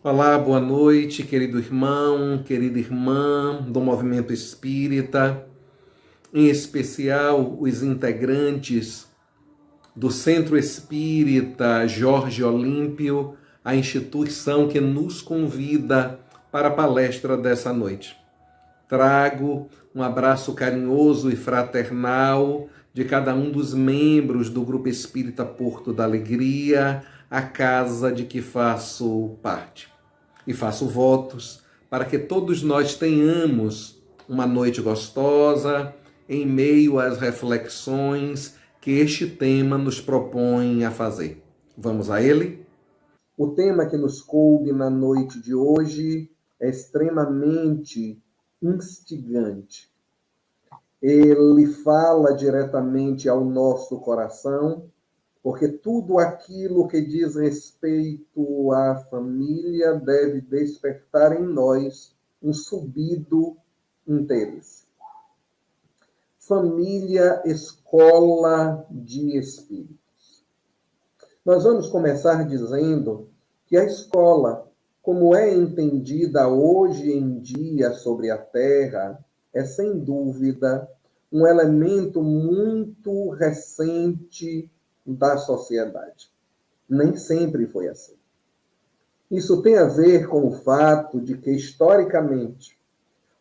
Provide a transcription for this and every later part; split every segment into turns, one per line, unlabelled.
Olá, boa noite, querido irmão, querida irmã do Movimento Espírita, em especial os integrantes do Centro Espírita Jorge Olímpio, a instituição que nos convida para a palestra dessa noite. Trago um abraço carinhoso e fraternal de cada um dos membros do Grupo Espírita Porto da Alegria, a casa de que faço parte. E faço votos para que todos nós tenhamos uma noite gostosa em meio às reflexões que este tema nos propõe a fazer. Vamos a ele? O tema que nos coube na noite de hoje é extremamente instigante. Ele fala diretamente ao nosso coração, porque tudo aquilo que diz respeito à família deve despertar em nós um subido interesse. Família, escola de espíritos. Nós vamos começar dizendo que a escola, como é entendida hoje em dia sobre a Terra, é sem dúvida um elemento muito recente da sociedade. Nem sempre foi assim. Isso tem a ver com o fato de que, historicamente,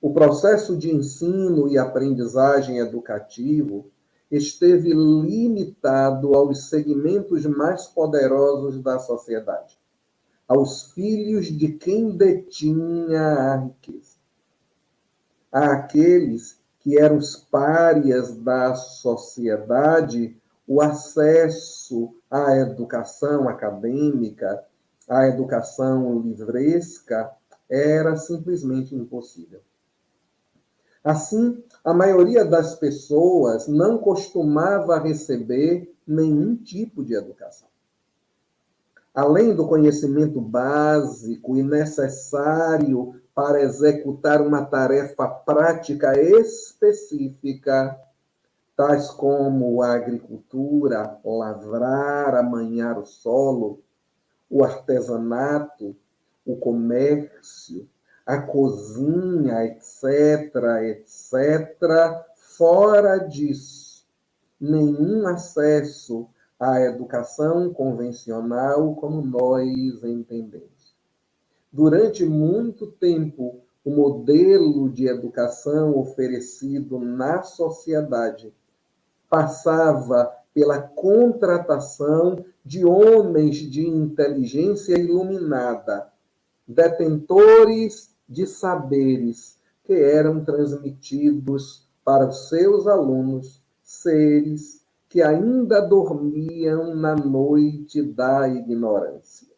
o processo de ensino e aprendizagem educativo esteve limitado aos segmentos mais poderosos da sociedade, aos filhos de quem detinha a riqueza, àqueles que eram os párias da sociedade. O acesso à educação acadêmica, à educação livresca, era simplesmente impossível. Assim, a maioria das pessoas não costumava receber nenhum tipo de educação. Além do conhecimento básico e necessário para executar uma tarefa prática específica, tais como a agricultura, lavrar, amanhar o solo, o artesanato, o comércio, a cozinha, etc., etc. Fora disso, nenhum acesso à educação convencional como nós entendemos. Durante muito tempo, o modelo de educação oferecido na sociedade passava pela contratação de homens de inteligência iluminada, detentores de saberes que eram transmitidos para os seus alunos, seres que ainda dormiam na noite da ignorância.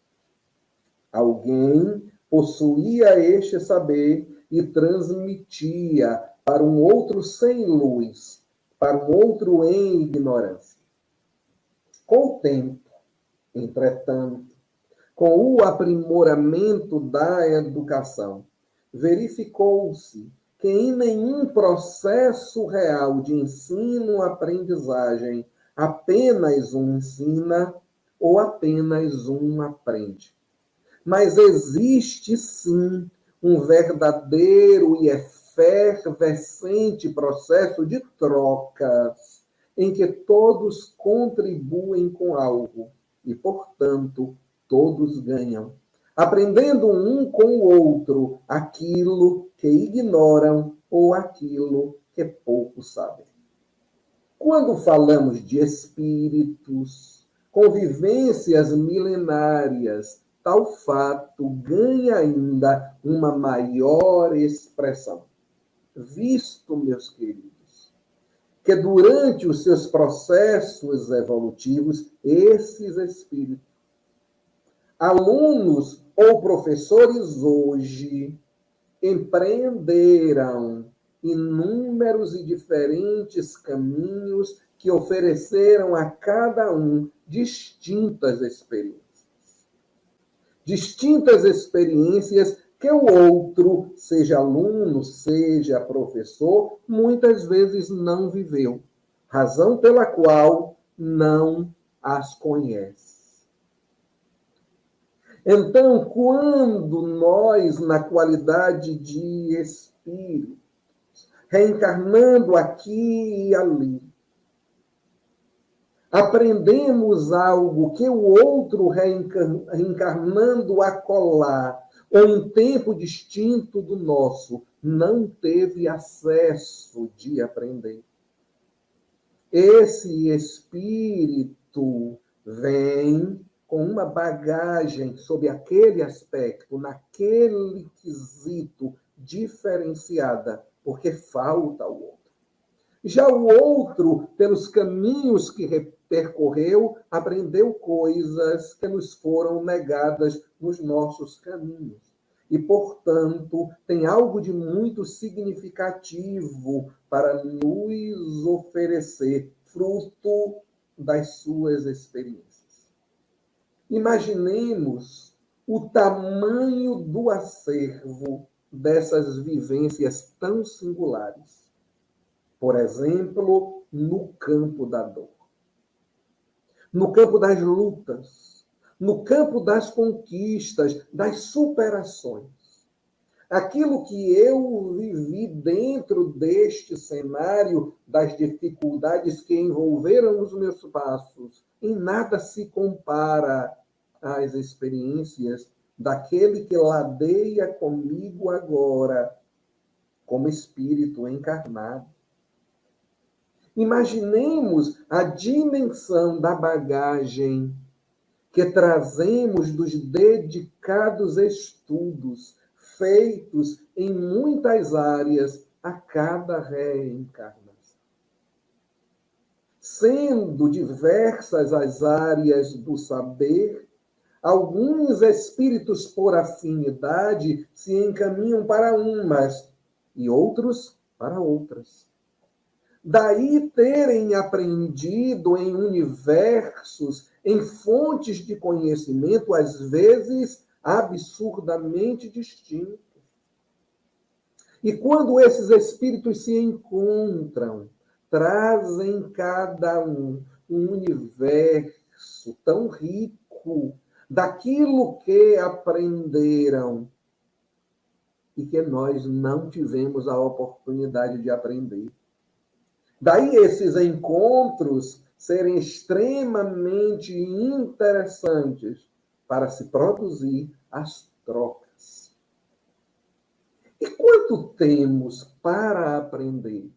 Alguém possuía este saber e transmitia para um outro sem luz, para um outro em ignorância. Com o tempo, entretanto, com o aprimoramento da educação, verificou-se que em nenhum processo real de ensino-aprendizagem apenas um ensina ou apenas um aprende. Mas existe sim um verdadeiro e efervescente processo de trocas em que todos contribuem com algo e, portanto, todos ganham, aprendendo um com o outro aquilo que ignoram ou aquilo que pouco sabem. Quando falamos de espíritos, convivências milenárias, tal fato ganha ainda uma maior expressão. Visto, meus queridos, que durante os seus processos evolutivos, esses espíritos, alunos ou professores hoje, empreenderam inúmeros e diferentes caminhos que ofereceram a cada um distintas experiências. Distintas experiências que o outro, seja aluno, seja professor, muitas vezes não viveu, razão pela qual não as conhece. Então, quando nós, na qualidade de espírito, reencarnando aqui e ali, aprendemos algo que o outro reencarnando acolá, ou em tempo distinto do nosso, não teve acesso de aprender. Esse espírito vem com uma bagagem sobre aquele aspecto, naquele quesito diferenciada, porque falta o outro. Já o outro, pelos caminhos que percorreu, aprendeu coisas que nos foram negadas nos nossos caminhos. E, portanto, tem algo de muito significativo para nos oferecer, fruto das suas experiências. Imaginemos o tamanho do acervo dessas vivências tão singulares. Por exemplo, no campo da dor, no campo das lutas, no campo das conquistas, das superações. Aquilo que eu vivi dentro deste cenário das dificuldades que envolveram os meus passos, em nada se compara às experiências daquele que ladeia comigo agora, como espírito encarnado. Imaginemos a dimensão da bagagem que trazemos dos dedicados estudos feitos em muitas áreas a cada reencarnação. Sendo diversas as áreas do saber, alguns espíritos por afinidade se encaminham para umas e outros para outras. Daí terem aprendido em universos, em fontes de conhecimento, às vezes absurdamente distintos. E quando esses espíritos se encontram, trazem cada um universo tão rico daquilo que aprenderam e que nós não tivemos a oportunidade de aprender. Daí esses encontros serem extremamente interessantes para se produzir as trocas. E quanto temos para aprender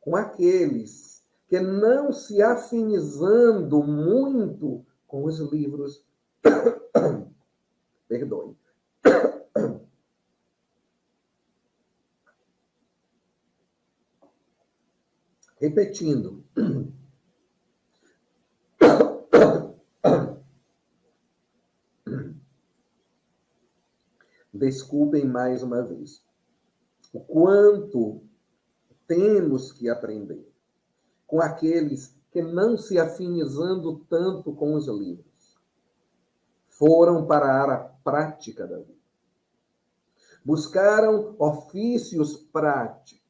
com aqueles que não se afinizando muito com os livros, perdoe, repetindo, desculpem mais uma vez, o quanto temos que aprender com aqueles que não se afinizando tanto com os livros, foram para a prática da vida. Buscaram ofícios práticos,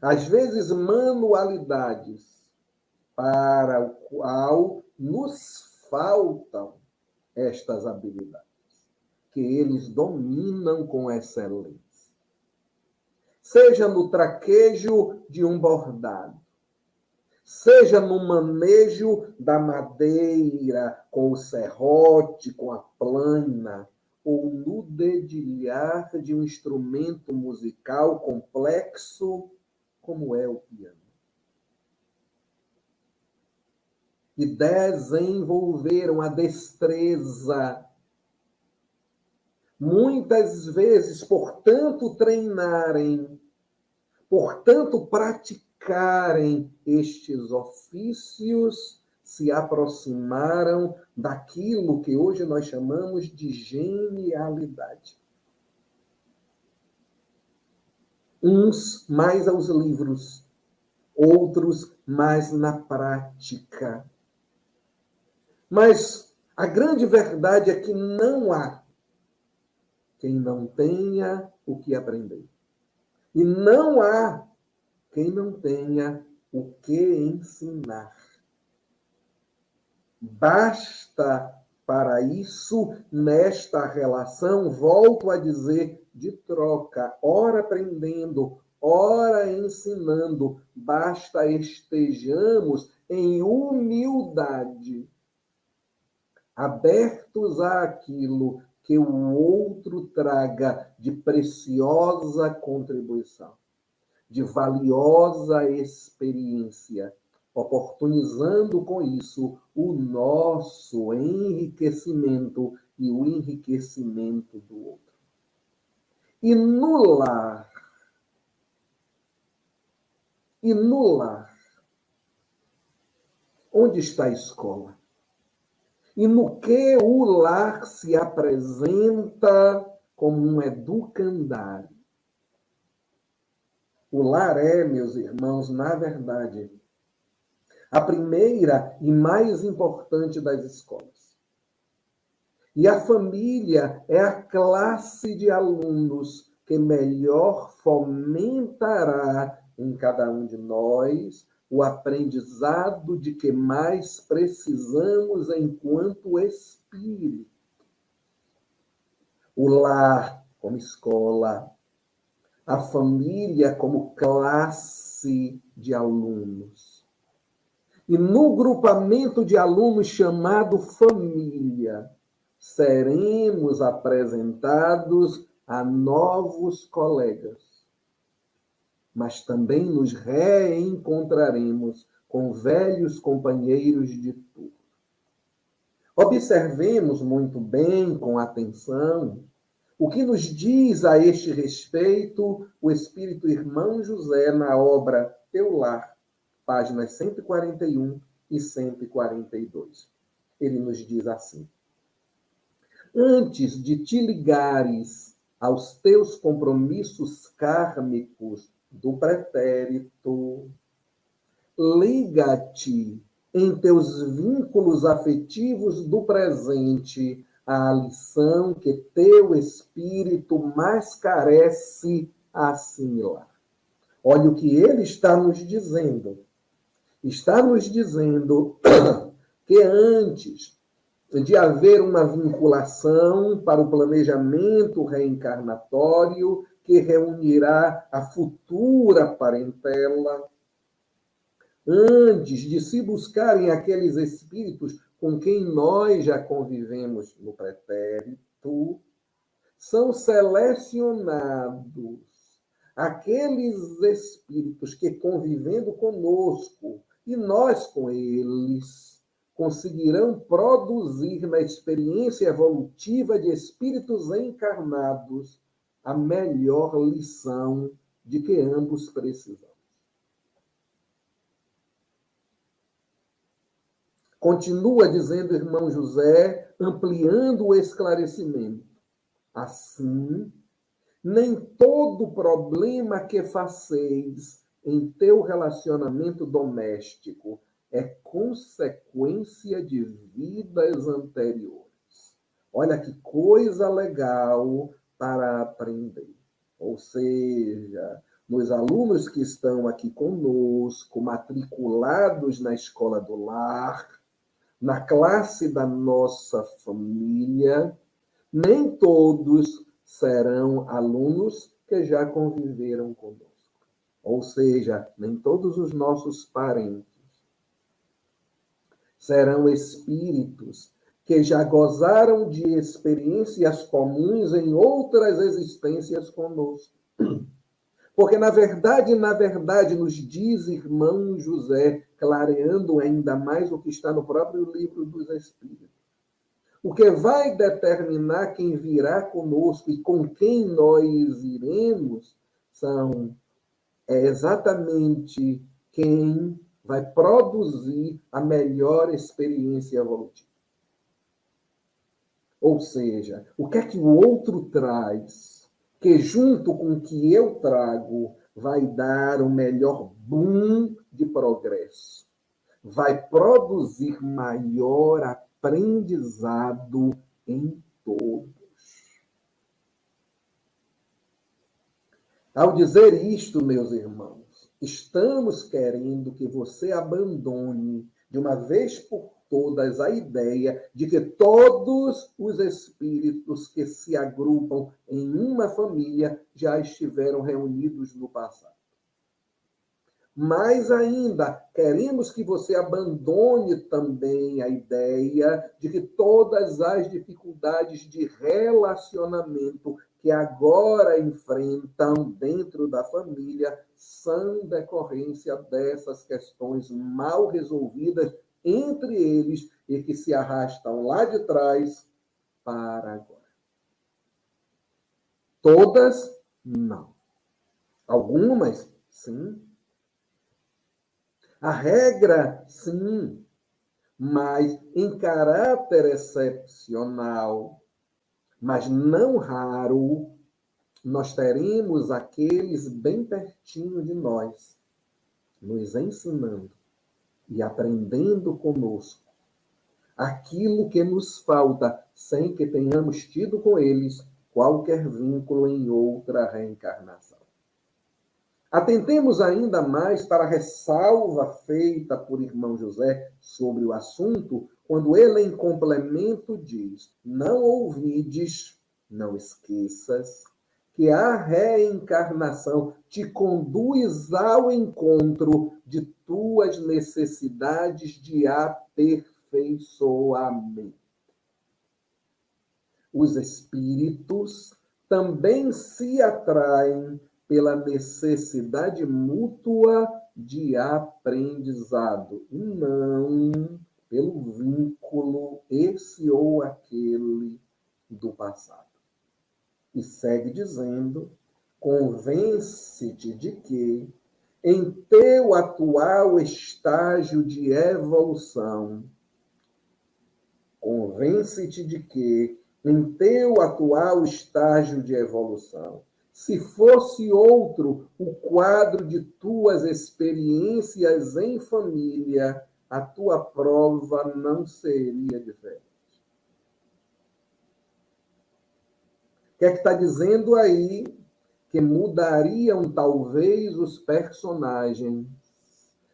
às vezes manualidades, para o qual nos faltam estas habilidades, que eles dominam com excelência. Seja no traquejo de um bordado, seja no manejo da madeira, com o serrote, com a plana, ou no dedilhar de um instrumento musical complexo, como é o piano. E desenvolveram a destreza. Muitas vezes, por tanto treinarem, por tanto praticarem estes ofícios, se aproximaram daquilo que hoje nós chamamos de genialidade. Uns mais aos livros, outros mais na prática. Mas a grande verdade é que não há quem não tenha o que aprender. E não há quem não tenha o que ensinar. Basta Para isso, nesta relação, volto a dizer, de troca, ora aprendendo, ora ensinando, basta estejamos em humildade, abertos àquilo que o outro traga de preciosa contribuição, de valiosa experiência, oportunizando com isso o nosso enriquecimento e o enriquecimento do outro. E no lar, onde está a escola? E no que o lar se apresenta como um educandário? O lar é, meus irmãos, na verdade, a primeira e mais importante das escolas. E a família é a classe de alunos que melhor fomentará em cada um de nós o aprendizado de que mais precisamos enquanto espírito. O lar como escola, a família como classe de alunos. E no grupamento de alunos chamado família, seremos apresentados a novos colegas, mas também nos reencontraremos com velhos companheiros de turno. Observemos muito bem, com atenção, o que nos diz a este respeito o Espírito Irmão José na obra Teu Lar, páginas 141 e 142. Ele nos diz assim: antes de te ligares aos teus compromissos kármicos do pretérito, liga-te em teus vínculos afetivos do presente à lição que teu espírito mais carece a assimilar. Olha o que ele está nos dizendo. Está nos dizendo que antes de haver uma vinculação para o planejamento reencarnatório que reunirá a futura parentela, antes de se buscarem aqueles espíritos com quem nós já convivemos no pretérito, são selecionados aqueles espíritos que, convivendo conosco, e nós com eles, conseguirão produzir na experiência evolutiva de espíritos encarnados a melhor lição de que ambos precisamos. Continua dizendo o irmão José, ampliando o esclarecimento. Assim, nem todo problema que faceis em teu relacionamento doméstico é consequência de vidas anteriores. Olha que coisa legal para aprender. Ou seja, nos alunos que estão aqui conosco, matriculados na escola do lar, na classe da nossa família, nem todos serão alunos que já conviveram conosco. Ou seja, nem todos os nossos parentes serão espíritos que já gozaram de experiências comuns em outras existências conosco. Porque, na verdade, nos diz irmão José, clareando ainda mais o que está no próprio livro dos Espíritos, o que vai determinar quem virá conosco e com quem nós iremos é exatamente quem vai produzir a melhor experiência evolutiva. Ou seja, o que é que o outro traz, que junto com o que eu trago vai dar o melhor boom de progresso, vai produzir maior aprendizado em todos. Ao dizer isto, meus irmãos, estamos querendo que você abandone de uma vez por
todas a ideia de que todos os espíritos que se agrupam em uma família já estiveram reunidos no passado. Mais ainda, queremos que você abandone também a ideia de que todas as dificuldades de relacionamento que agora enfrentam dentro da família são decorrência dessas questões mal resolvidas entre eles e que se arrastam lá de trás para agora. Todas, não. Algumas, sim. A regra, sim, mas em caráter excepcional, mas não raro, nós teremos aqueles bem pertinho de nós, nos ensinando e aprendendo conosco aquilo que nos falta, sem que tenhamos tido com eles qualquer vínculo em outra reencarnação. Atentemos ainda mais para a ressalva feita por irmão José sobre o assunto, quando ele, em complemento, diz: não ouvides, não esqueças, que a reencarnação te conduz ao encontro de tuas necessidades de aperfeiçoamento. Os espíritos também se atraem pela necessidade mútua de aprendizado, e não pelo vínculo esse ou aquele do passado. E segue dizendo: convence-te de que, em teu atual estágio de evolução, convence-te de que, em teu atual estágio de evolução, se fosse outro o quadro de tuas experiências em família, a tua prova não seria diferente. O que é que está dizendo aí? Que mudariam talvez os personagens.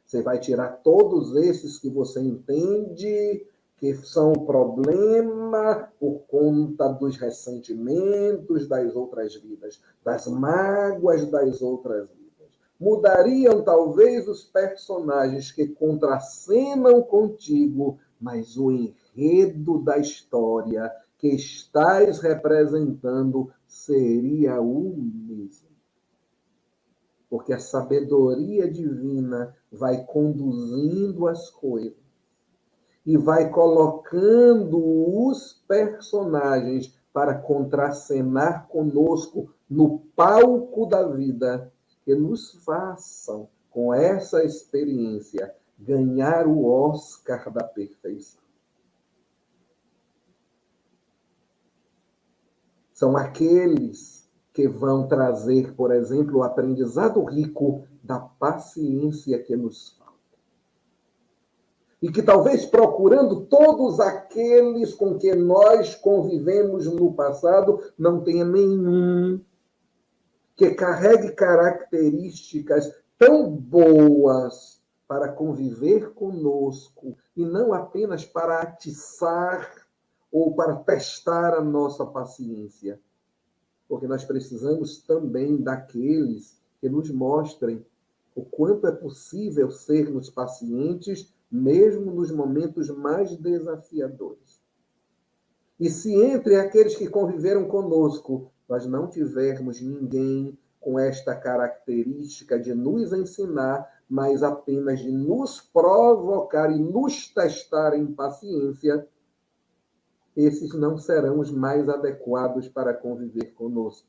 Você vai tirar todos esses que você entende que são o problema por conta dos ressentimentos das outras vidas, das mágoas das outras vidas. Mudariam talvez os personagens que contracenam contigo, mas o enredo da história que estás representando seria o mesmo. Porque a sabedoria divina vai conduzindo as coisas e vai colocando os personagens para contracenar conosco no palco da vida, que nos façam, com essa experiência, ganhar o Oscar da perfeição. São aqueles que vão trazer, por exemplo, o aprendizado rico da paciência que nos falta. E que talvez procurando todos aqueles com que nós convivemos no passado, não tenha nenhum que carregue características tão boas para conviver conosco e não apenas para atiçar ou para testar a nossa paciência. Porque nós precisamos também daqueles que nos mostrem o quanto é possível sermos pacientes mesmo nos momentos mais desafiadores. E se entre aqueles que conviveram conosco nós não tivermos ninguém com esta característica de nos ensinar, mas apenas de nos provocar e nos testar em paciência, esses não serão os mais adequados para conviver conosco.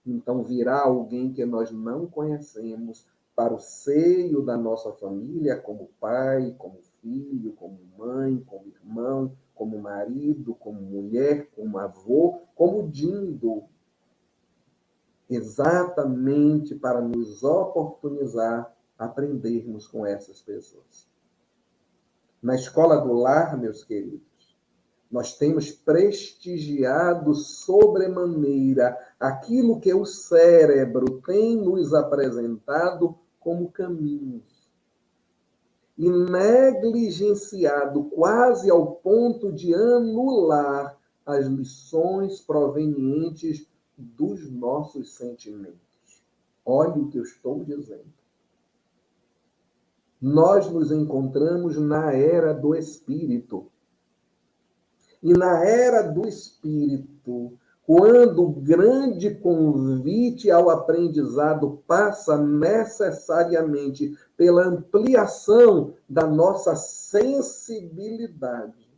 Então virá alguém que nós não conhecemos para o seio da nossa família, como pai, como filho, como mãe, como irmão, como marido, como mulher, como avô, como dindo, exatamente para nos oportunizar aprendermos com essas pessoas. Na escola do lar, meus queridos, nós temos prestigiado sobremaneira aquilo que o cérebro tem nos apresentado como caminhos. e negligenciado quase ao ponto de anular as lições provenientes dos nossos sentimentos. Olhe o que eu estou dizendo. Nós nos encontramos na era do Espírito. E na era do Espírito, quando o grande convite ao aprendizado passa necessariamente pela ampliação da nossa sensibilidade,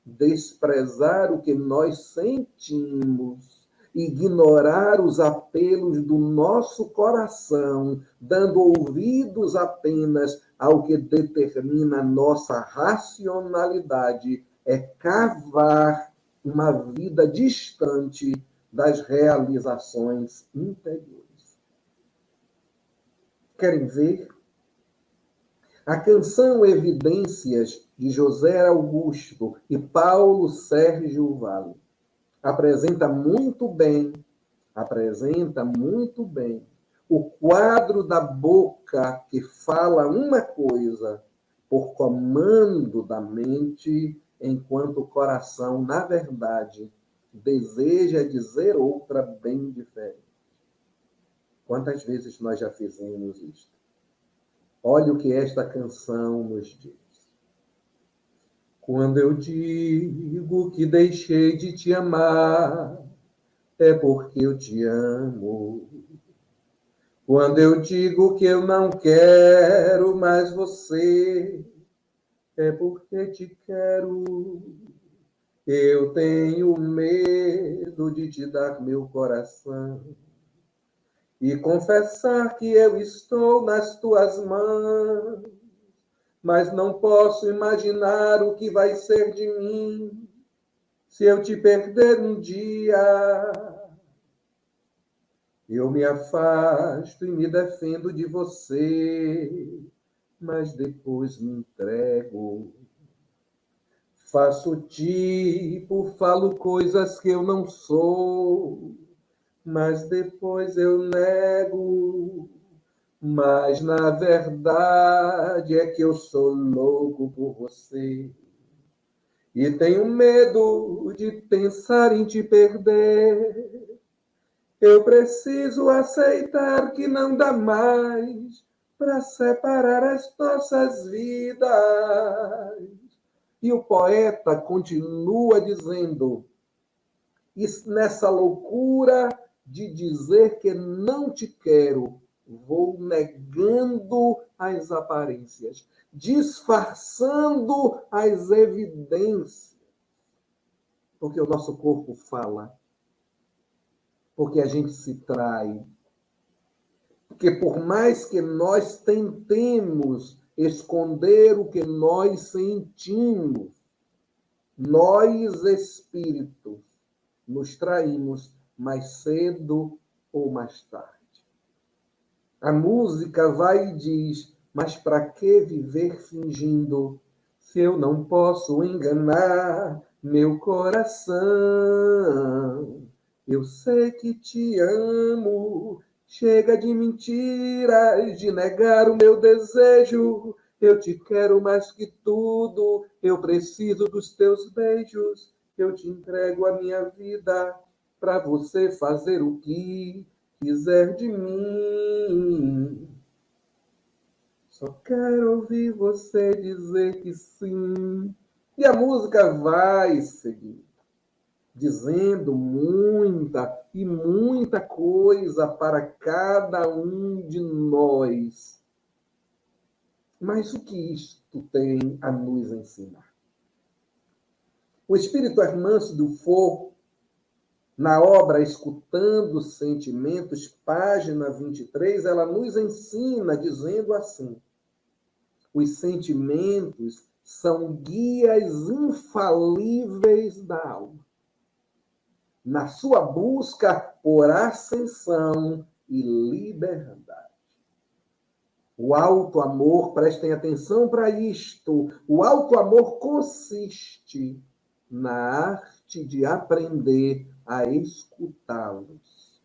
desprezar o que nós sentimos, ignorar os apelos do nosso coração, dando ouvidos apenas ao que determina a nossa racionalidade, é cavar uma vida distante das realizações interiores. Querem ver? A canção Evidências, de José Augusto e Paulo Sérgio Vale, apresenta muito bem o quadro da boca que fala uma coisa por comando da mente, enquanto o coração, na verdade, deseja dizer outra bem diferente. Quantas vezes nós já fizemos isto? Olha o que esta canção nos diz. Quando eu digo que deixei de te amar, é porque eu te amo. Quando eu digo que eu não quero mais você, é porque te quero. Eu tenho medo de te dar meu coração e confessar que eu estou nas tuas mãos, mas não posso imaginar o que vai ser de mim se eu te perder um dia. Eu me afasto e me defendo de você, mas depois me entrego. Faço tipo, falo coisas que eu não sou, mas depois eu nego. Mas na verdade é que eu sou louco por você e tenho medo de pensar em te perder. Eu preciso aceitar que não dá mais para separar as nossas vidas. E o poeta continua dizendo, e nessa loucura de dizer que não te quero, vou negando as aparências, disfarçando as evidências, porque o nosso corpo fala, porque a gente se trai, porque por mais que nós tentemos esconder o que nós sentimos, nós, espíritos, nos traímos mais cedo ou mais tarde. A música vai e diz, mas para que viver fingindo, se eu não posso enganar meu coração? Eu sei que te amo, chega de mentiras, de negar o meu desejo. Eu te quero mais que tudo, eu preciso dos teus beijos. Eu te entrego a minha vida para você fazer o que quiser de mim. Só quero ouvir você dizer que sim. E a música vai seguir, dizendo muita coisa para cada um de nós. Mas o que isto tem a nos ensinar? O espírito Hermance Dufour, na obra Escutando Sentimentos, página 23, ela nos ensina dizendo assim: os sentimentos são guias infalíveis da alma, na sua busca por ascensão e liberdade. O alto amor, prestem atenção para isto, o alto amor consiste na arte de aprender a escutá-los,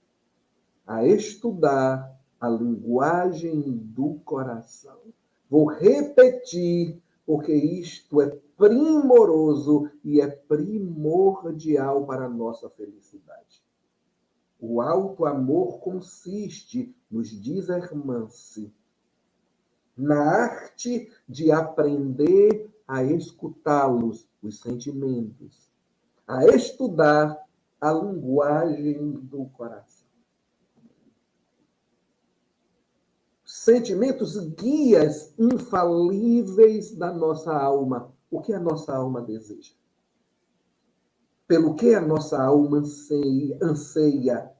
a estudar a linguagem do coração. Vou repetir, porque isto é primoroso e é primordial para a nossa felicidade. O alto amor consiste, nos diz Hermance, na arte de aprender a escutá-los, os sentimentos, a estudar a linguagem do coração. Sentimentos guias infalíveis da nossa alma. O que a nossa alma deseja? Pelo que a nossa alma anseia?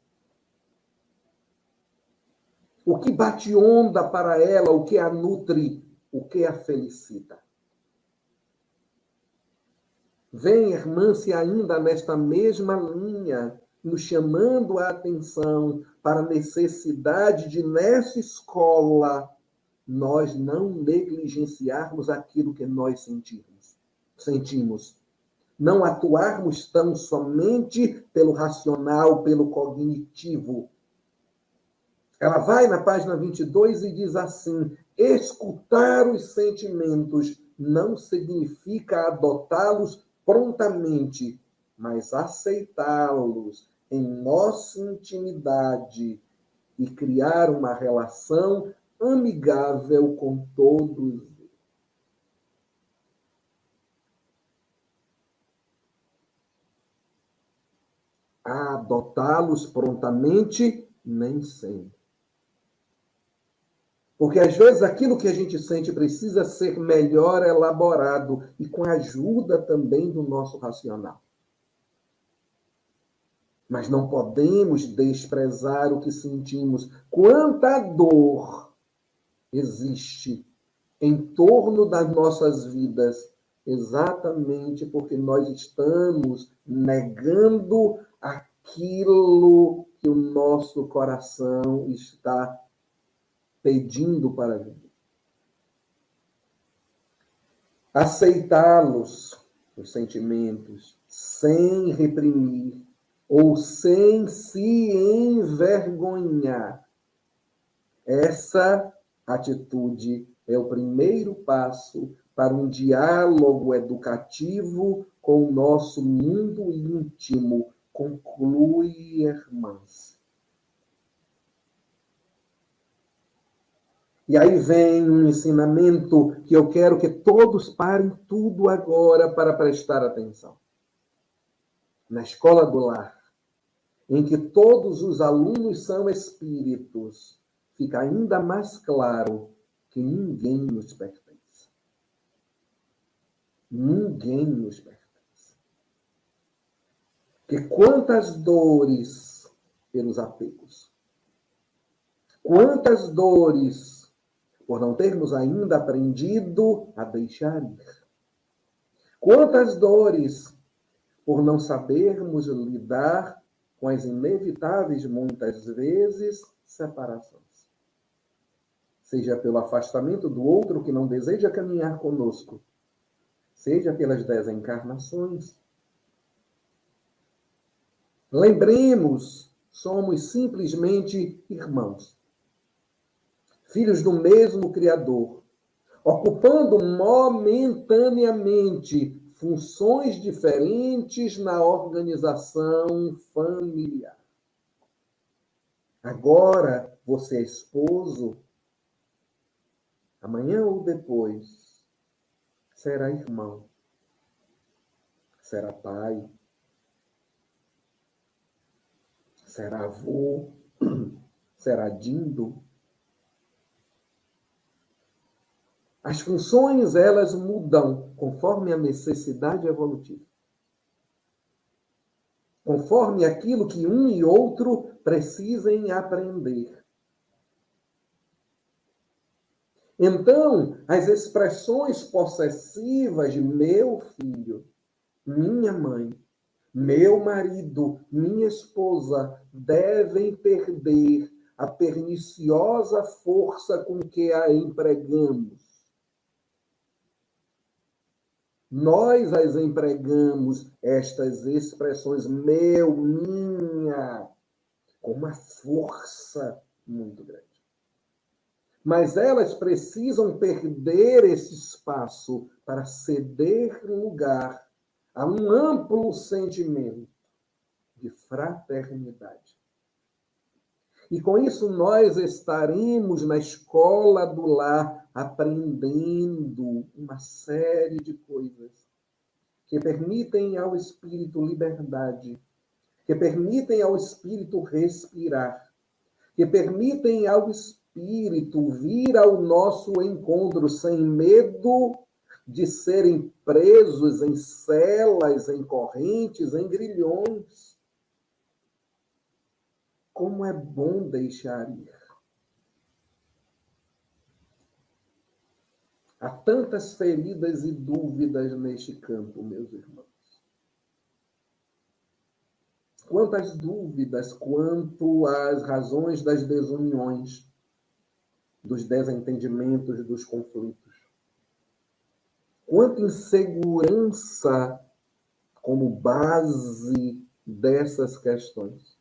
O que bate onda para ela? O que a nutre? O que a felicita? Vem Hermance ainda nesta mesma linha, nos chamando a atenção para a necessidade de, nessa escola, nós não negligenciarmos aquilo que nós sentimos. Não atuarmos tão somente pelo racional, pelo cognitivo. Ela vai na página 22 e diz assim: escutar os sentimentos não significa adotá-los prontamente, mas aceitá-los em nossa intimidade e criar uma relação amigável com todos. Adotá-los prontamente, nem sempre. Porque às vezes aquilo que a gente sente precisa ser melhor elaborado e com a ajuda também do nosso racional. Mas não podemos desprezar o que sentimos. Quanta dor existe em torno das nossas vidas, exatamente porque nós estamos negando aquilo que o nosso coração está pedindo para viver. Aceitá-los, os sentimentos, sem reprimir ou sem se envergonhar. Essa atitude é o primeiro passo para um diálogo educativo com o nosso mundo íntimo, conclui Hermance. E aí vem um ensinamento que eu quero que todos parem tudo agora para prestar atenção. Na escola do lar, em que todos os alunos são espíritos, fica ainda mais claro que ninguém nos pertence. Ninguém nos pertence. Que quantas dores pelos apegos, quantas dores por não termos ainda aprendido a deixar ir. Quantas dores por não sabermos lidar com as inevitáveis, muitas vezes, separações. Seja pelo afastamento do outro que não deseja caminhar conosco, seja pelas desencarnações. Lembremos, somos simplesmente irmãos. Filhos do mesmo Criador, ocupando momentaneamente funções diferentes na organização familiar. Agora você é esposo, amanhã ou depois será irmão, será pai, será avô, será dindo. As funções, elas mudam conforme a necessidade evolutiva. Conforme aquilo que um e outro precisem aprender. Então, as expressões possessivas de meu filho, minha mãe, meu marido, minha esposa, devem perder a perniciosa força com que a empregamos. Nós as empregamos, estas expressões, meu, minha, com uma força muito grande. mas elas precisam perder esse espaço para ceder lugar a um amplo sentimento de fraternidade. E com isso nós estaremos na escola do lar aprendendo uma série de coisas que permitem ao espírito liberdade, que permitem ao espírito respirar, que permitem ao espírito vir ao nosso encontro sem medo de serem presos em celas, em correntes, em grilhões. Como é bom deixar ir. Há tantas feridas e dúvidas neste campo, meus irmãos. Quantas dúvidas quanto às razões das desuniões, dos desentendimentos, dos conflitos. Quanta insegurança como base dessas questões.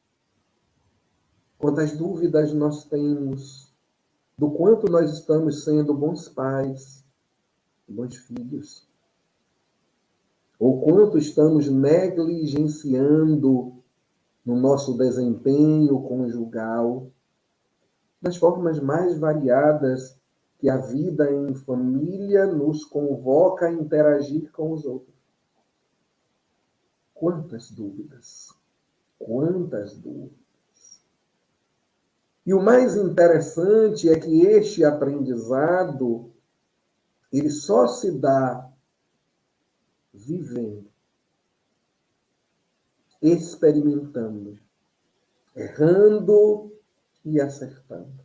Quantas dúvidas nós temos do quanto nós estamos sendo bons pais, bons filhos. Ou quanto estamos negligenciando no nosso desempenho conjugal, das formas mais variadas que a vida em família nos convoca a interagir com os outros. Quantas dúvidas! Quantas dúvidas! E o mais interessante é que este aprendizado, ele só se dá vivendo, experimentando, errando e acertando.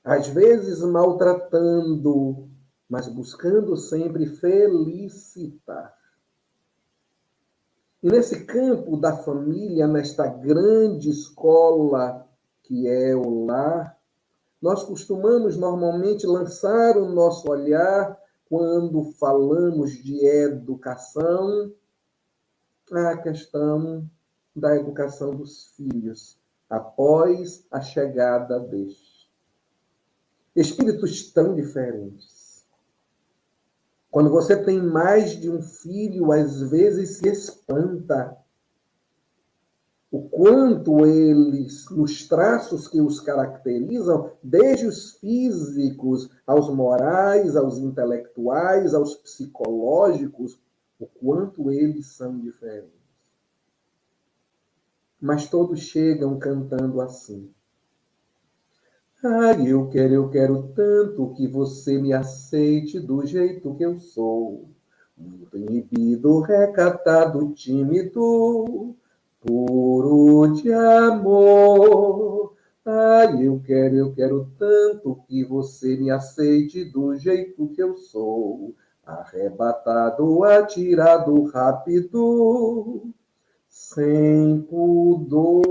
Às vezes maltratando, mas buscando sempre felicitar. E nesse campo da família, nesta grande escola que é o lar, nós costumamos normalmente lançar o nosso olhar, quando falamos de educação, à questão da educação dos filhos, após a chegada destes. Espíritos tão diferentes. Quando você tem mais de um filho, às vezes se espanta o quanto eles, nos traços que os caracterizam, desde os físicos, aos morais, aos intelectuais, aos psicológicos, o quanto eles são diferentes. Mas todos chegam cantando assim. Ai, eu quero tanto que você me aceite do jeito que eu sou. Muito inibido, recatado, tímido, puro de amor. Ai, eu quero tanto que você me aceite do jeito que eu sou. Arrebatado, atirado, rápido, sem pudor.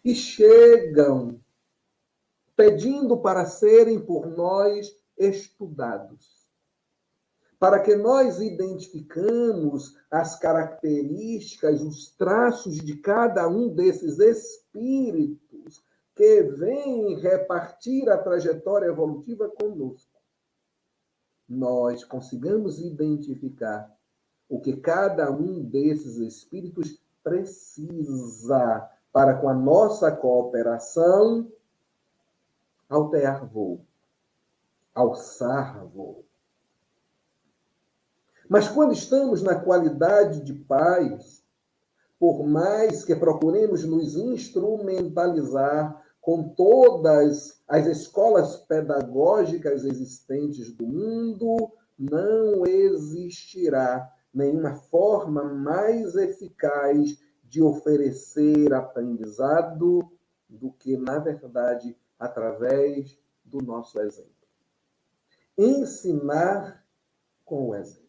E chegam pedindo para serem por nós estudados, para que nós identificamos as características, os traços de cada um desses espíritos que vêm repartir a trajetória evolutiva conosco. Nós consigamos identificar o que cada um desses espíritos precisa para, com a nossa cooperação, altear voo, alçar voo. Mas quando estamos na qualidade de pais, por mais que procuremos nos instrumentalizar com todas as escolas pedagógicas existentes do mundo, não existirá nenhuma forma mais eficaz de oferecer aprendizado do que, na verdade, através do nosso exemplo. Ensinar com o exemplo.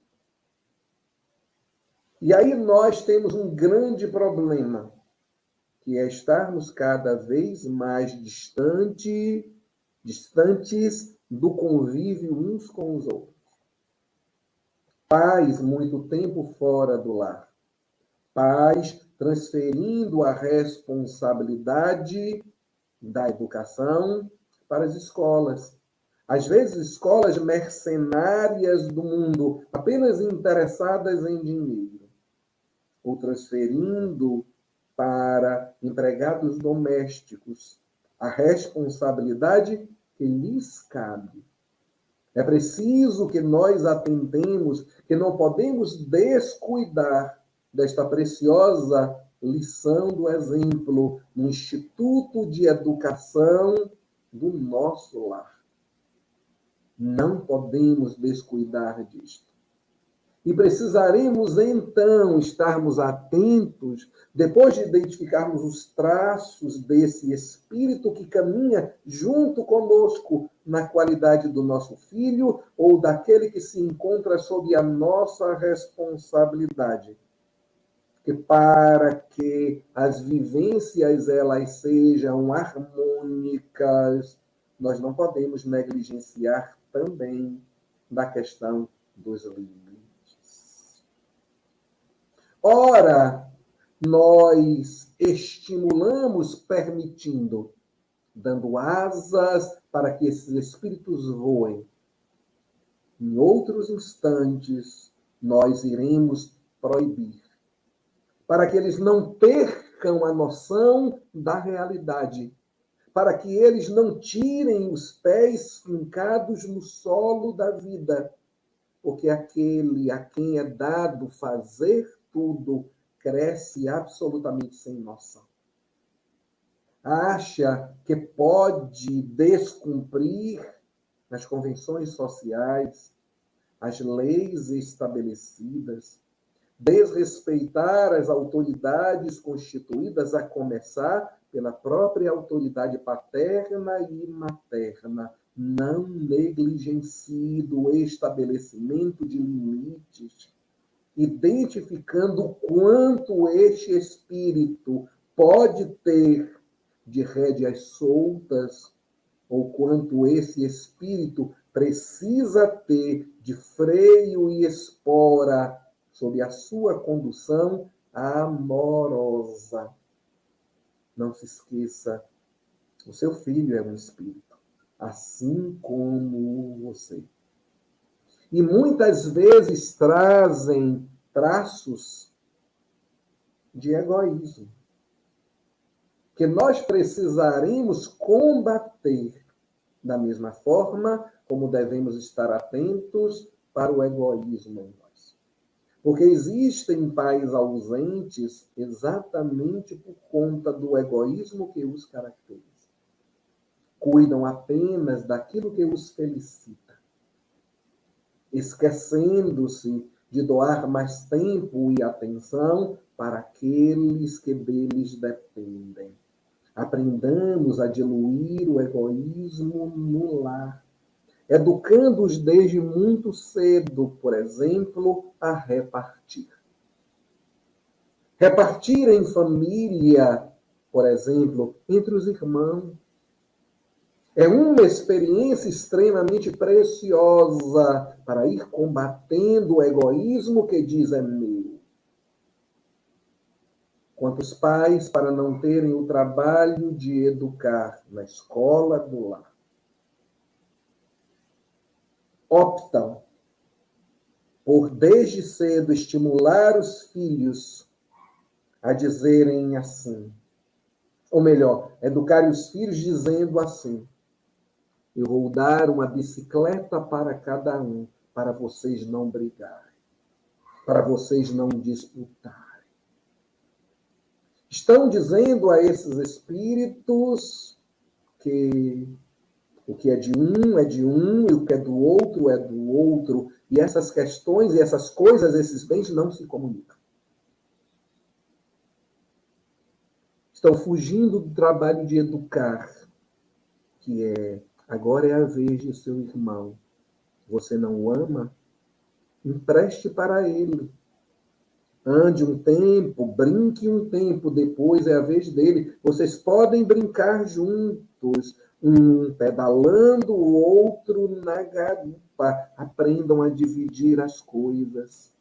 E aí nós temos um grande problema, que é estarmos cada vez mais distantes do convívio uns com os outros. Pais muito tempo fora do lar. Pais transferindo a responsabilidade da educação para as escolas. Às vezes, escolas mercenárias do mundo, apenas interessadas em dinheiro, ou transferindo para empregados domésticos a responsabilidade que lhes cabe. É preciso que nós atentemos, que não podemos descuidar desta preciosa lição do exemplo no Instituto de Educação do nosso lar. Não podemos descuidar disto. E precisaremos, então, estarmos atentos, depois de identificarmos os traços desse espírito que caminha junto conosco na qualidade do nosso filho ou daquele que se encontra sob a nossa responsabilidade. Que para que as vivências elas sejam harmônicas, nós não podemos negligenciar também da questão dos limites. Ora, nós estimulamos permitindo, dando asas para que esses espíritos voem. Em outros instantes, nós iremos proibir, para que eles não percam a noção da realidade, para que eles não tirem os pés fincados no solo da vida, porque aquele a quem é dado fazer tudo cresce absolutamente sem noção. Acha que pode descumprir as convenções sociais, as leis estabelecidas, desrespeitar as autoridades constituídas, a começar pela própria autoridade paterna e materna. Não negligencie o estabelecimento de limites, identificando o quanto este espírito pode ter de rédeas soltas, ou quanto esse espírito precisa ter de freio e espora sob a sua condução amorosa. Não se esqueça, o seu filho é um espírito, assim como você. E muitas vezes trazem traços de egoísmo, que nós precisaremos combater da mesma forma como devemos estar atentos para o egoísmo em nós. Porque existem pais ausentes exatamente por conta do egoísmo que os caracteriza. Cuidam apenas daquilo que os felicita, esquecendo-se de doar mais tempo e atenção para aqueles que deles dependem. Aprendamos a diluir o egoísmo no lar, educando-os desde muito cedo, por exemplo, a repartir. Repartir em família, por exemplo, entre os irmãos. É uma experiência extremamente preciosa para ir combatendo o egoísmo que diz é meu. Quantos pais, para não terem o trabalho de educar na escola do lar, optam por, desde cedo, estimular os filhos a dizerem assim, ou melhor, educar os filhos dizendo assim: eu vou dar uma bicicleta para cada um, para vocês não brigarem, para vocês não disputarem. Estão dizendo a esses espíritos que o que é de um, e o que é do outro é do outro. E essas questões e essas coisas, esses bens não se comunicam. Estão fugindo do trabalho de educar, que é: agora é a vez de seu irmão. Você não o ama? Empreste para ele. Ande um tempo, brinque um tempo, depois é a vez dele. Vocês podem brincar juntos, um pedalando, o outro na garupa. Aprendam a dividir as coisas.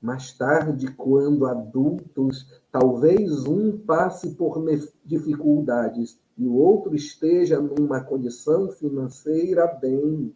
Mais tarde, quando adultos, talvez um passe por dificuldades e o outro esteja numa condição financeira bem,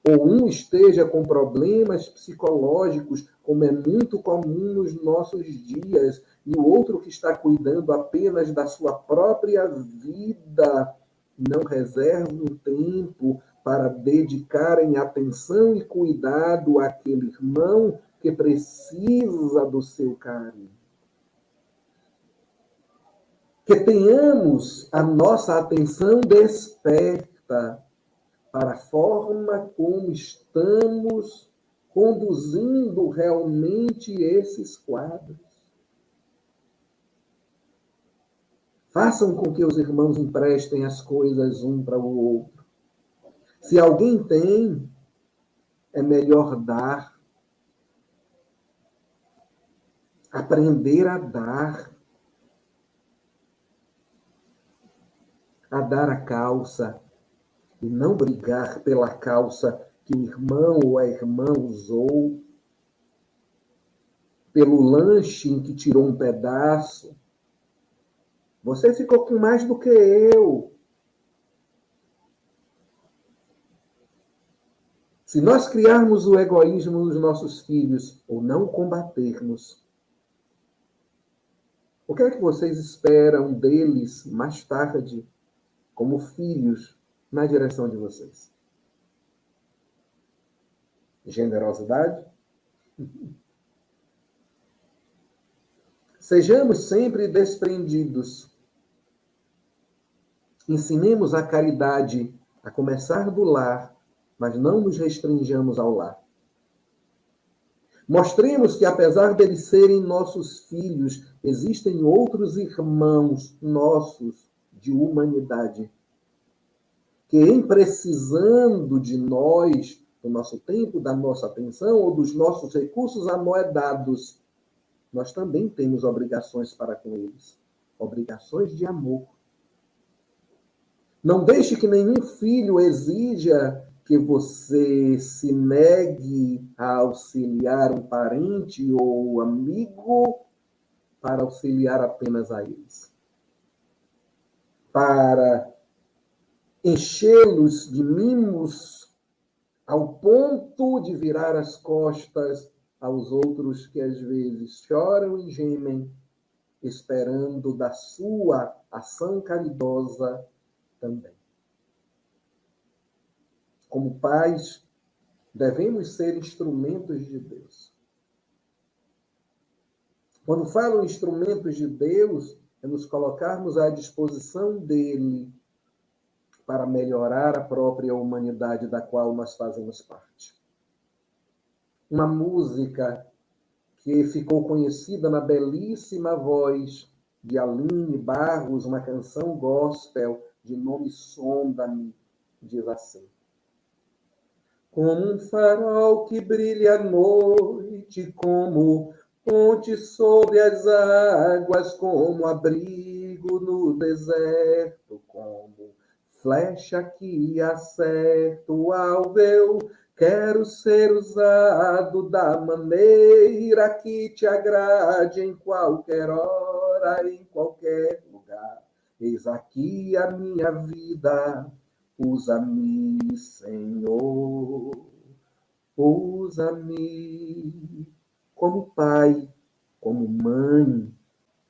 ou um esteja com problemas psicológicos, como é muito comum nos nossos dias, e o outro que está cuidando apenas da sua própria vida, não reserva um tempo para dedicarem atenção e cuidado àquele irmão que precisa do seu carinho. Que tenhamos a nossa atenção desperta para a forma como estamos conduzindo realmente esses quadros. Façam com que os irmãos emprestem as coisas um para o outro. Se alguém tem, é melhor dar. Aprender a dar. A dar a calça. E não brigar pela calça que o irmão ou a irmã usou, pelo lanche em que tirou um pedaço. Você ficou com mais do que eu. Se nós criarmos o egoísmo nos nossos filhos, ou não combatermos, o que é que vocês esperam deles mais tarde, como filhos, na direção de vocês? Generosidade? Sejamos sempre desprendidos. Ensinemos a caridade a começar do lar, mas não nos restringamos ao lar. Mostremos que, apesar deles serem nossos filhos, existem outros irmãos nossos de humanidade que, em precisando de nós, do nosso tempo, da nossa atenção ou dos nossos recursos amoedados, nós também temos obrigações para com eles. Obrigações de amor. Não deixe que nenhum filho exija que você se negue a auxiliar um parente ou amigo para auxiliar apenas a eles. Para enchê-los de mimos ao ponto de virar as costas aos outros que às vezes choram e gemem, esperando da sua ação caridosa também. Como pais, devemos ser instrumentos de Deus. Quando falo instrumentos de Deus, é nos colocarmos à disposição dele para melhorar a própria humanidade da qual nós fazemos parte. Uma música que ficou conhecida na belíssima voz de Aline Barros, uma canção gospel de nome Sonda-me, diz assim: como um farol que brilha à noite, como ponte sobre as águas, como abrigo no deserto, como flecha que acerta o alvo, quero ser usado da maneira que te agrade em qualquer hora, em qualquer lugar. Eis aqui a minha vida, usa-me, Senhor, usa-me. Como pai, como mãe,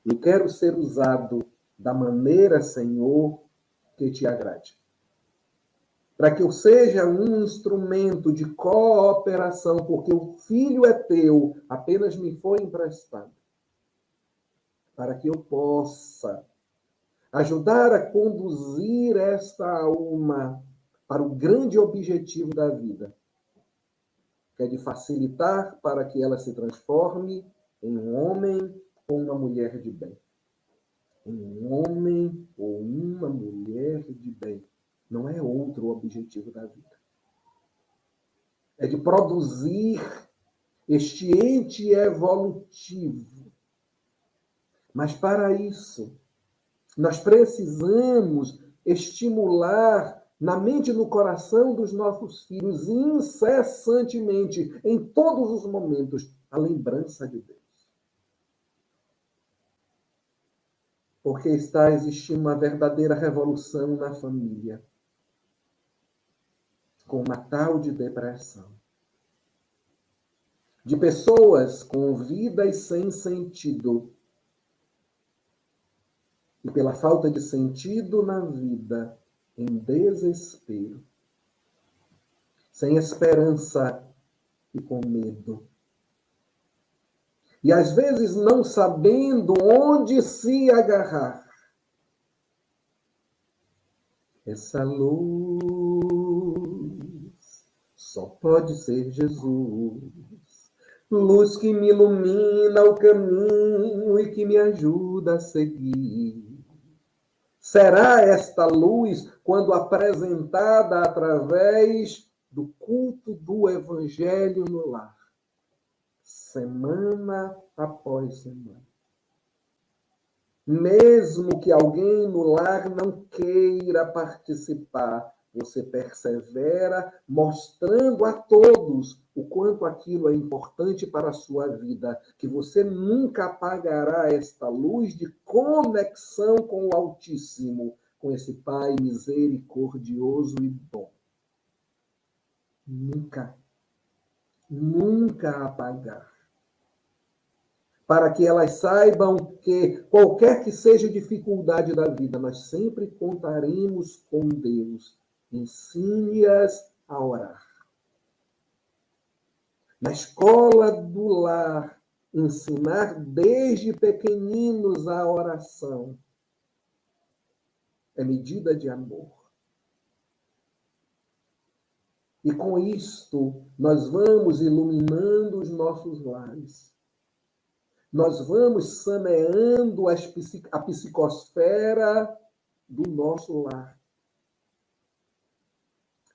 eu quero ser usado da maneira, Senhor, que te agrade. Para que eu seja um instrumento de cooperação, porque o filho é teu, apenas me foi emprestado. Para que eu possa ajudar a conduzir esta alma para o grande objetivo da vida, que é de facilitar para que ela se transforme em um homem ou uma mulher de bem. Um homem ou uma mulher de bem. Não é outro objetivo da vida. É de produzir este ente evolutivo. Mas para isso, nós precisamos estimular na mente e no coração dos nossos filhos, incessantemente, em todos os momentos, a lembrança de Deus. Porque está existindo uma verdadeira revolução na família, com uma tal de depressão. De pessoas com vidas sem sentido. E pela falta de sentido na vida, em desespero, sem esperança e com medo. E às vezes não sabendo onde se agarrar. Essa luz só pode ser Jesus. Luz que me ilumina o caminho e que me ajuda a seguir. Será esta luz quando apresentada através do culto do Evangelho no lar, semana após semana. Mesmo que alguém no lar não queira participar, você persevera mostrando a todos o quanto aquilo é importante para a sua vida, que você nunca apagará esta luz de conexão com o Altíssimo, com esse Pai misericordioso e bom. Nunca, nunca apagar. Para que elas saibam que, qualquer que seja a dificuldade da vida, nós sempre contaremos com Deus. Ensine-as a orar. Na escola do lar, ensinar desde pequeninos a oração é medida de amor. E com isto, nós vamos iluminando os nossos lares. Nós vamos saneando a psicosfera do nosso lar.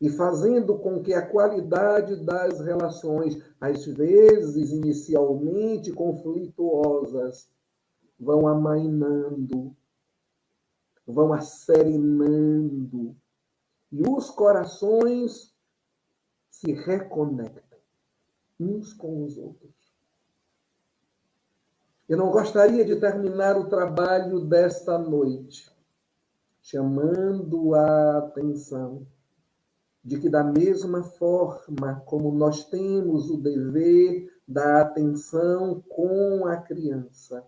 E fazendo com que a qualidade das relações, às vezes inicialmente conflituosas, vão amainando, vão asserenando, e os corações se reconectam uns com os outros. Eu não gostaria de terminar o trabalho desta noite chamando a atenção de que, da mesma forma como nós temos o dever da atenção com a criança,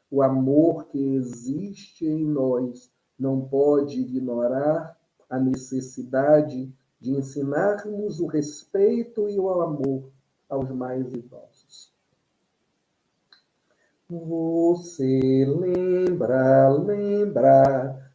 o amor que existe em nós não pode ignorar a necessidade de ensinarmos o respeito e o amor aos mais idosos. Você lembra,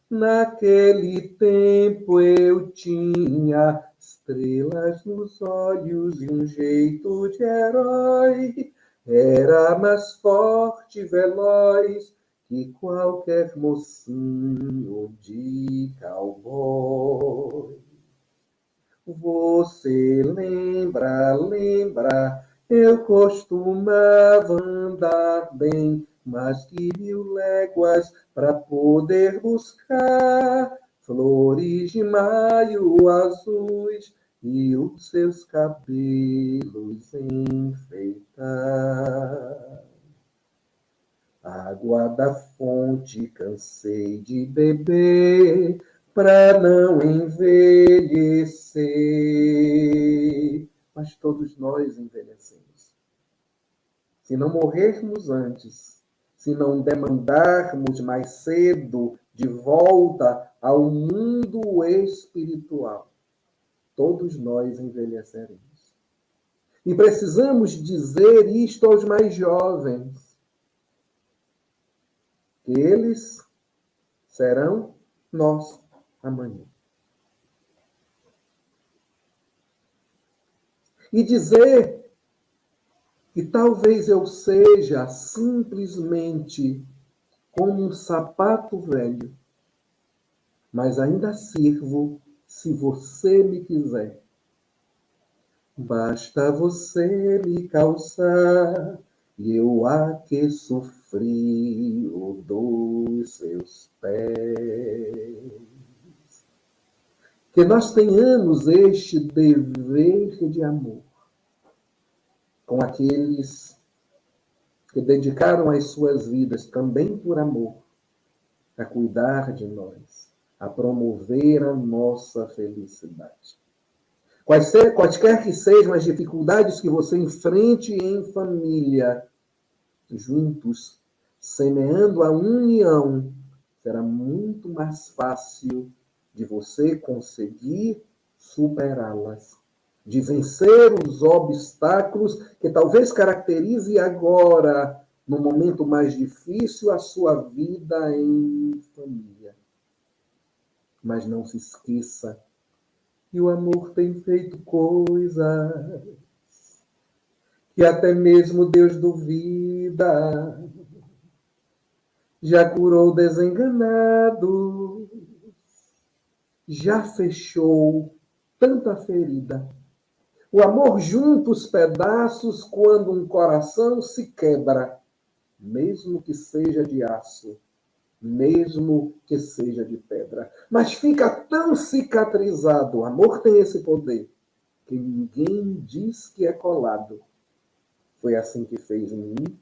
naquele tempo eu tinha estrelas nos olhos e um jeito de herói. Era mais forte e veloz que qualquer mocinho de cowboy. Você lembra, eu costumava andar bem mais que 1000 léguas para poder buscar flores de maio azuis e os seus cabelos enfeitar. Água da fonte cansei de beber para não envelhecer. Mas todos nós envelhecemos. Se não morrermos antes, se não demandarmos mais cedo de volta ao mundo espiritual, todos nós envelheceremos. E precisamos dizer isto aos mais jovens, que eles serão nós amanhã. E dizer que talvez eu seja simplesmente como um sapato velho, mas ainda sirvo se você me quiser. Basta você me calçar e eu aqueço o frio dos seus pés. Que nós tenhamos este dever de amor com aqueles que dedicaram as suas vidas também por amor a cuidar de nós, a promover a nossa felicidade. Quaisquer que sejam as dificuldades que você enfrente em família, juntos, semeando a união, será muito mais fácil de você conseguir superá-las, de vencer os obstáculos que talvez caracterize agora, no momento mais difícil, a sua vida em família. Mas não se esqueça que o amor tem feito coisas que até mesmo Deus duvida. Já curou desenganados, já fechou tanta ferida. O amor junta os pedaços quando um coração se quebra, mesmo que seja de aço, mesmo que seja de pedra. Mas fica tão cicatrizado, o amor tem esse poder, que ninguém diz que é colado. Foi assim que fez em mim,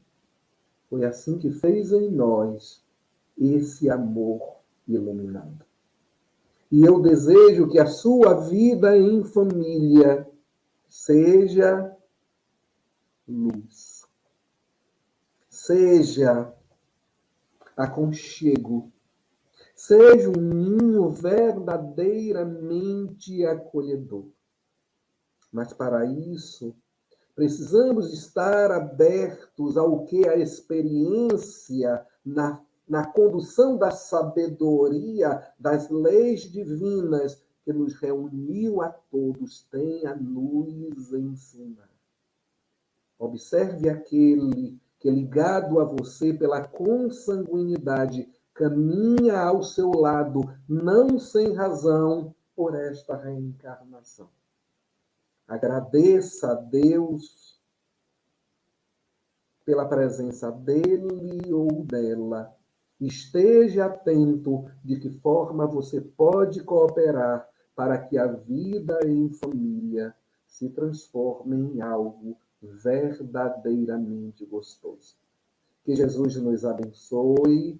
foi assim que fez em nós esse amor iluminado. E eu desejo que a sua vida em família seja luz, seja aconchego, seja um ninho verdadeiramente acolhedor. Mas para isso, precisamos estar abertos ao que a experiência na condução da sabedoria das leis divinas que nos reuniu a todos tem a nos ensinar. Observe aquele que, ligado a você pela consanguinidade, caminha ao seu lado, não sem razão, por esta reencarnação. Agradeça a Deus pela presença dele ou dela. Esteja atento de que forma você pode cooperar para que a vida em família se transforme em algo verdadeiramente gostoso. Que Jesus nos abençoe